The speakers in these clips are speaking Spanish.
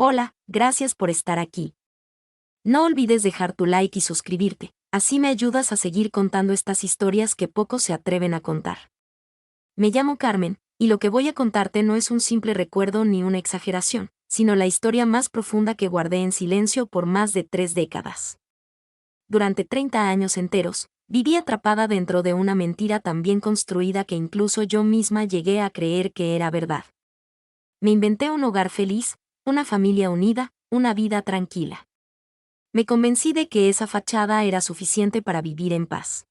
Hola, gracias por estar aquí. No olvides dejar tu like y suscribirte, así me ayudas a seguir contando estas historias que pocos se atreven a contar. Me llamo Carmen, y lo que voy a contarte no es un simple recuerdo ni una exageración, sino la historia más profunda que guardé en silencio por más de 3 décadas. Durante 30 años enteros, viví atrapada dentro de una mentira tan bien construida que incluso yo misma llegué a creer que era verdad. Me inventé un hogar feliz, una familia unida, una vida tranquila. Me convencí de que esa fachada era suficiente para vivir en paz.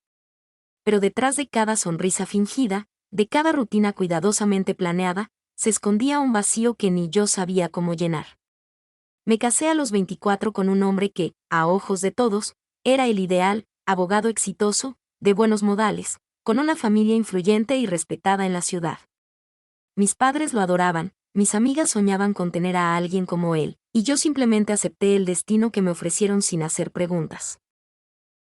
Pero detrás de cada sonrisa fingida, de cada rutina cuidadosamente planeada, se escondía un vacío que ni yo sabía cómo llenar. Me casé a los 24 con un hombre que, a ojos de todos, era el ideal, abogado exitoso, de buenos modales, con una familia influyente y respetada en la ciudad. Mis padres lo adoraban, mis amigas soñaban con tener a alguien como él, y yo simplemente acepté el destino que me ofrecieron sin hacer preguntas.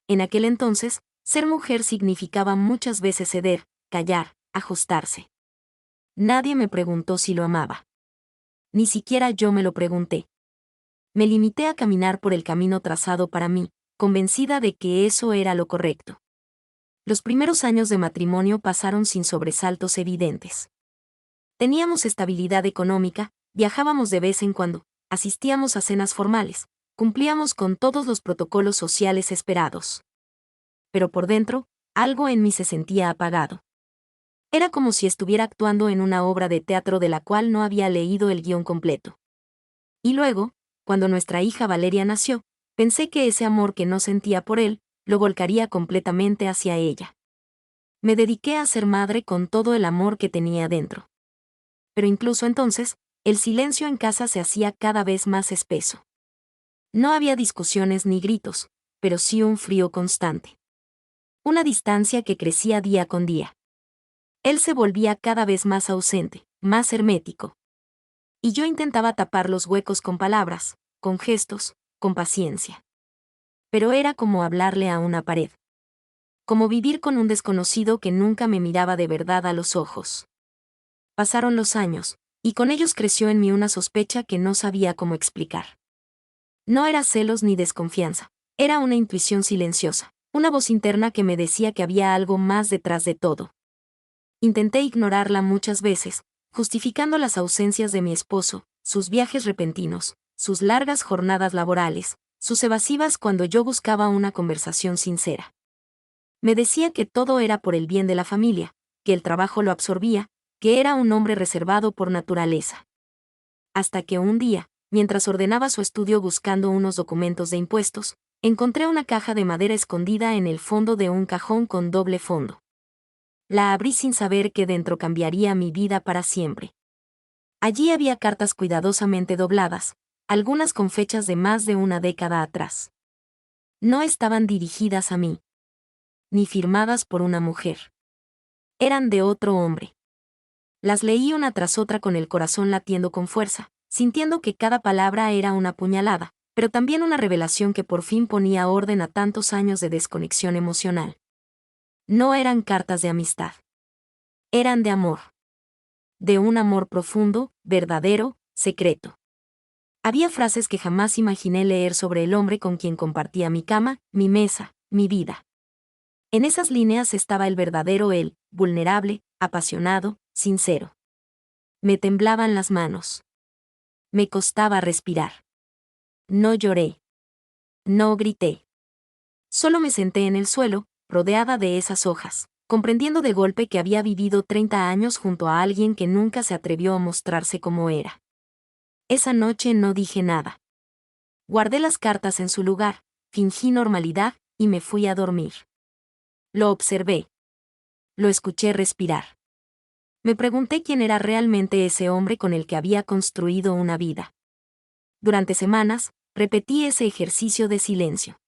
En aquel entonces, ser mujer significaba muchas veces ceder, callar, ajustarse. Nadie me preguntó si lo amaba. Ni siquiera yo me lo pregunté. Me limité a caminar por el camino trazado para mí, convencida de que eso era lo correcto. Los primeros años de matrimonio pasaron sin sobresaltos evidentes. Teníamos estabilidad económica, viajábamos de vez en cuando, asistíamos a cenas formales, cumplíamos con todos los protocolos sociales esperados. Pero por dentro, algo en mí se sentía apagado. Era como si estuviera actuando en una obra de teatro de la cual no había leído el guión completo. Y luego, cuando nuestra hija Valeria nació, pensé que ese amor que no sentía por él, lo volcaría completamente hacia ella. Me dediqué a ser madre con todo el amor que tenía dentro. Pero incluso entonces, el silencio en casa se hacía cada vez más espeso. No había discusiones ni gritos, pero sí un frío constante. Una distancia que crecía día con día. Él se volvía cada vez más ausente, más hermético. Y yo intentaba tapar los huecos con palabras, con gestos, con paciencia. Pero era como hablarle a una pared. Como vivir con un desconocido que nunca me miraba de verdad a los ojos. Pasaron los años, y con ellos creció en mí una sospecha que no sabía cómo explicar. No era celos ni desconfianza, era una intuición silenciosa, una voz interna que me decía que había algo más detrás de todo. Intenté ignorarla muchas veces, justificando las ausencias de mi esposo, sus viajes repentinos, sus largas jornadas laborales, sus evasivas cuando yo buscaba una conversación sincera. Me decía que todo era por el bien de la familia, que el trabajo lo absorbía, que era un hombre reservado por naturaleza. Hasta que un día, mientras ordenaba su estudio buscando unos documentos de impuestos, encontré una caja de madera escondida en el fondo de un cajón con doble fondo. La abrí sin saber que dentro cambiaría mi vida para siempre. Allí había cartas cuidadosamente dobladas, algunas con fechas de más de una década atrás. No estaban dirigidas a mí, ni firmadas por una mujer. Eran de otro hombre. Las leí una tras otra con el corazón latiendo con fuerza, sintiendo que cada palabra era una puñalada, pero también una revelación que por fin ponía orden a tantos años de desconexión emocional. No eran cartas de amistad. Eran de amor. De un amor profundo, verdadero, secreto. Había frases que jamás imaginé leer sobre el hombre con quien compartía mi cama, mi mesa, mi vida. En esas líneas estaba el verdadero él, vulnerable, apasionado, sincero. Me temblaban las manos. Me costaba respirar. No lloré. No grité. Solo me senté en el suelo, rodeada de esas hojas, comprendiendo de golpe que había vivido 30 años junto a alguien que nunca se atrevió a mostrarse como era. Esa noche no dije nada. Guardé las cartas en su lugar, fingí normalidad, y me fui a dormir. Lo observé. Lo escuché respirar. Me pregunté quién era realmente ese hombre con el que había construido una vida. Durante semanas, repetí ese ejercicio de silencio.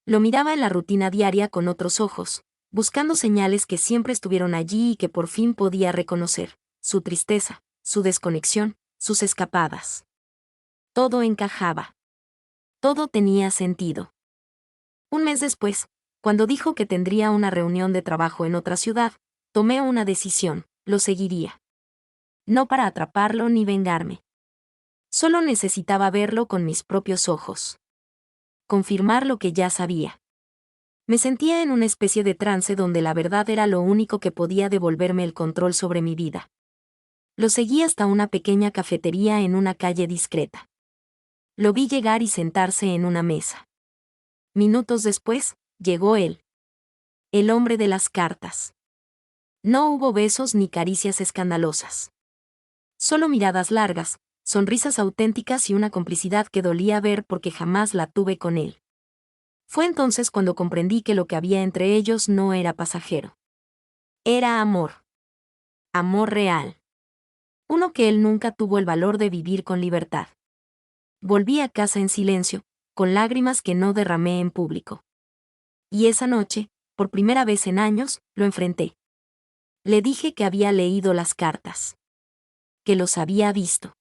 Lo miraba en la rutina diaria con otros ojos, buscando señales que siempre estuvieron allí y que por fin podía reconocer: su tristeza, su desconexión, sus escapadas. Todo encajaba. Todo tenía sentido. Un mes después, cuando dijo que tendría una reunión de trabajo en otra ciudad, tomé una decisión: lo seguiría. No para atraparlo ni vengarme. Solo necesitaba verlo con mis propios ojos. Confirmar lo que ya sabía. Me sentía en una especie de trance donde la verdad era lo único que podía devolverme el control sobre mi vida. Lo seguí hasta una pequeña cafetería en una calle discreta. Lo vi llegar y sentarse en una mesa. Minutos después, llegó él. El hombre de las cartas. No hubo besos ni caricias escandalosas. Solo miradas largas, sonrisas auténticas y una complicidad que dolía ver porque jamás la tuve con él. Fue entonces cuando comprendí que lo que había entre ellos no era pasajero. Era amor. Amor real. Uno que él nunca tuvo el valor de vivir con libertad. Volví a casa en silencio, con lágrimas que no derramé en público. Y esa noche, por primera vez en años, lo enfrenté. Le dije que había leído las cartas. Que los había visto.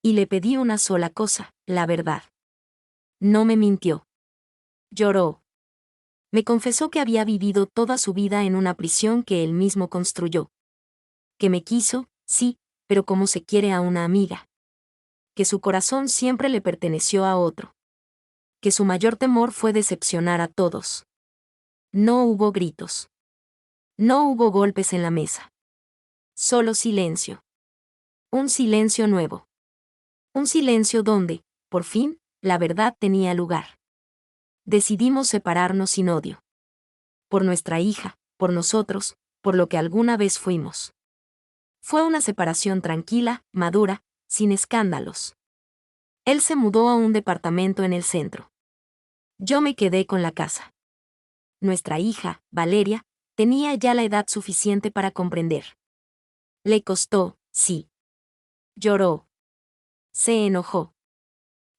Y le pedí una sola cosa, la verdad. No me mintió. Lloró. Me confesó que había vivido toda su vida en una prisión que él mismo construyó. Que me quiso, sí, pero como se quiere a una amiga. Que su corazón siempre le perteneció a otro. Que su mayor temor fue decepcionar a todos. No hubo gritos. No hubo golpes en la mesa. Solo silencio. Un silencio nuevo. Un silencio donde, por fin, la verdad tenía lugar. Decidimos separarnos sin odio. Por nuestra hija, por nosotros, por lo que alguna vez fuimos. Fue una separación tranquila, madura, sin escándalos. Él se mudó a un departamento en el centro. Yo me quedé con la casa. Nuestra hija, Valeria, tenía ya la edad suficiente para comprender. Le costó, sí. Lloró. Se enojó.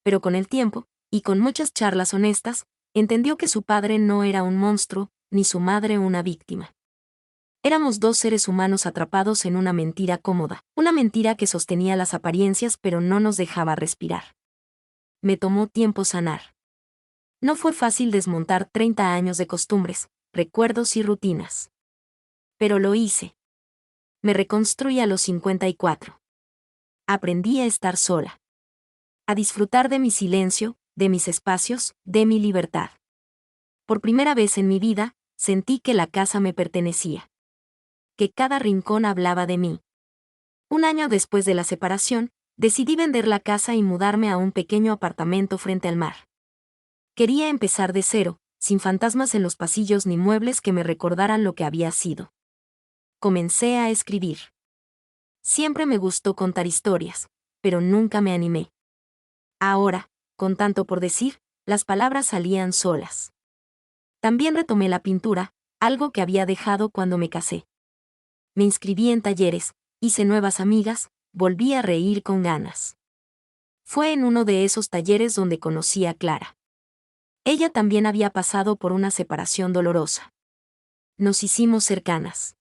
Pero con el tiempo, y con muchas charlas honestas, entendió que su padre no era un monstruo, ni su madre una víctima. Éramos dos seres humanos atrapados en una mentira cómoda, una mentira que sostenía las apariencias pero no nos dejaba respirar. Me tomó tiempo sanar. No fue fácil desmontar 30 años de costumbres, recuerdos y rutinas. Pero lo hice. Me reconstruí a los 54. Aprendí a estar sola. A disfrutar de mi silencio, de mis espacios, de mi libertad. Por primera vez en mi vida, sentí que la casa me pertenecía. Que cada rincón hablaba de mí. Un año después de la separación, decidí vender la casa y mudarme a un pequeño apartamento frente al mar. Quería empezar de cero, sin fantasmas en los pasillos ni muebles que me recordaran lo que había sido. Comencé a escribir. Siempre me gustó contar historias, pero nunca me animé. Ahora, con tanto por decir, las palabras salían solas. También retomé la pintura, algo que había dejado cuando me casé. Me inscribí en talleres, hice nuevas amigas, volví a reír con ganas. Fue en uno de esos talleres donde conocí a Clara. Ella también había pasado por una separación dolorosa. Nos hicimos cercanas.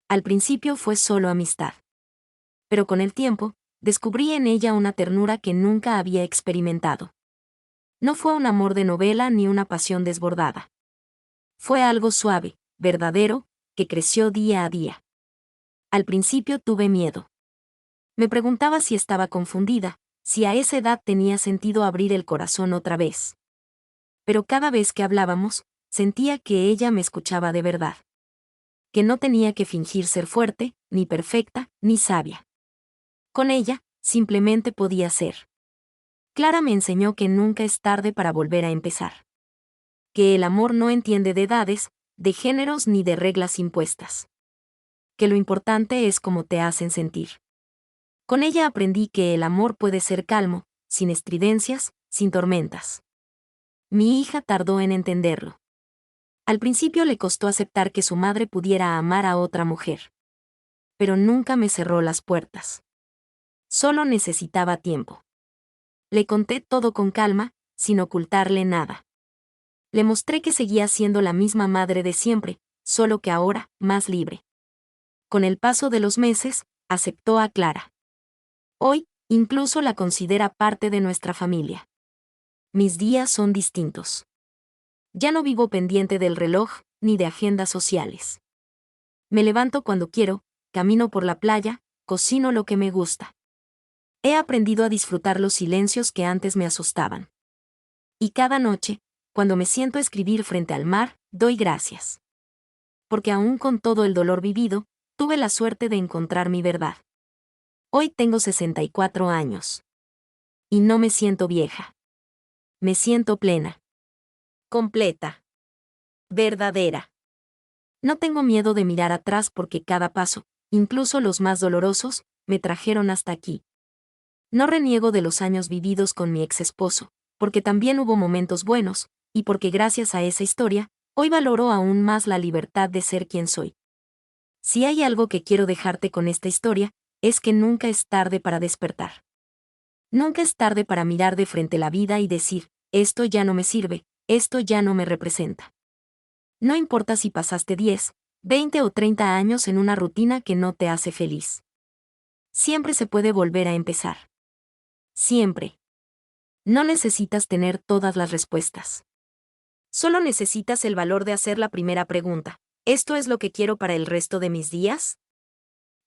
Al principio fue solo amistad. Pero con el tiempo, descubrí en ella una ternura que nunca había experimentado. No fue un amor de novela ni una pasión desbordada. Fue algo suave, verdadero, que creció día a día. Al principio tuve miedo. Me preguntaba si estaba confundida, si a esa edad tenía sentido abrir el corazón otra vez. Pero cada vez que hablábamos, sentía que ella me escuchaba de verdad. Que no tenía que fingir ser fuerte, ni perfecta, ni sabia. Con ella, simplemente podía ser. Clara me enseñó que nunca es tarde para volver a empezar. Que el amor no entiende de edades, de géneros ni de reglas impuestas. Que lo importante es cómo te hacen sentir. Con ella aprendí que el amor puede ser calmo, sin estridencias, sin tormentas. Mi hija tardó en entenderlo. Al principio le costó aceptar que su madre pudiera amar a otra mujer. Pero nunca me cerró las puertas. Solo necesitaba tiempo. Le conté todo con calma, sin ocultarle nada. Le mostré que seguía siendo la misma madre de siempre, solo que ahora, más libre. Con el paso de los meses, aceptó a Clara. Hoy, incluso la considera parte de nuestra familia. Mis días son distintos. Ya no vivo pendiente del reloj, ni de agendas sociales. Me levanto cuando quiero, camino por la playa, cocino lo que me gusta. He aprendido a disfrutar los silencios que antes me asustaban. Y cada noche, cuando me siento a escribir frente al mar, doy gracias. Porque aún con todo el dolor vivido, tuve la suerte de encontrar mi verdad. Hoy tengo 64 años. Y no me siento vieja. Me siento plena. Completa. Verdadera. No tengo miedo de mirar atrás porque cada paso, incluso los más dolorosos, me trajeron hasta aquí. No reniego de los años vividos con mi ex esposo, porque también hubo momentos buenos, y porque gracias a esa historia, hoy valoro aún más la libertad de ser quien soy. Si hay algo que quiero dejarte con esta historia, es que nunca es tarde para despertar. Nunca es tarde para mirar de frente la vida y decir, esto ya no me sirve, esto ya no me representa. No importa si pasaste 10, 20 o 30 años en una rutina que no te hace feliz. Siempre se puede volver a empezar. Siempre. No necesitas tener todas las respuestas. Solo necesitas el valor de hacer la primera pregunta. ¿Esto es lo que quiero para el resto de mis días?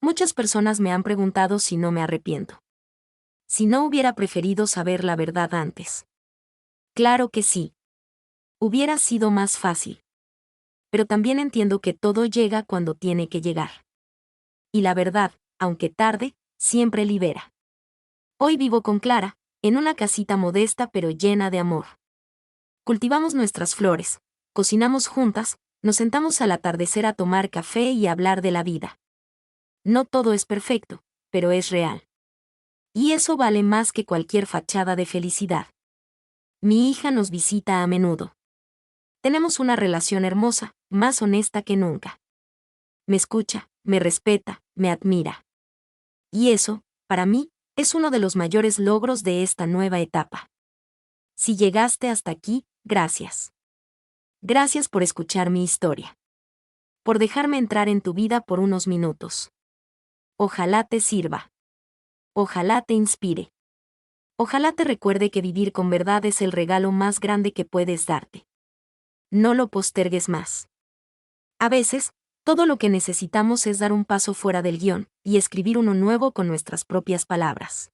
Muchas personas me han preguntado si no me arrepiento. Si no hubiera preferido saber la verdad antes. Claro que sí. Hubiera sido más fácil. Pero también entiendo que todo llega cuando tiene que llegar. Y la verdad, aunque tarde, siempre libera. Hoy vivo con Clara, en una casita modesta pero llena de amor. Cultivamos nuestras flores, cocinamos juntas, nos sentamos al atardecer a tomar café y a hablar de la vida. No todo es perfecto, pero es real. Y eso vale más que cualquier fachada de felicidad. Mi hija nos visita a menudo. Tenemos una relación hermosa, más honesta que nunca. Me escucha, me respeta, me admira. Y eso, para mí, es uno de los mayores logros de esta nueva etapa. Si llegaste hasta aquí, gracias. Gracias por escuchar mi historia. Por dejarme entrar en tu vida por unos minutos. Ojalá te sirva. Ojalá te inspire. Ojalá te recuerde que vivir con verdad es el regalo más grande que puedes darte. No lo postergues más. A veces, todo lo que necesitamos es dar un paso fuera del guión y escribir uno nuevo con nuestras propias palabras.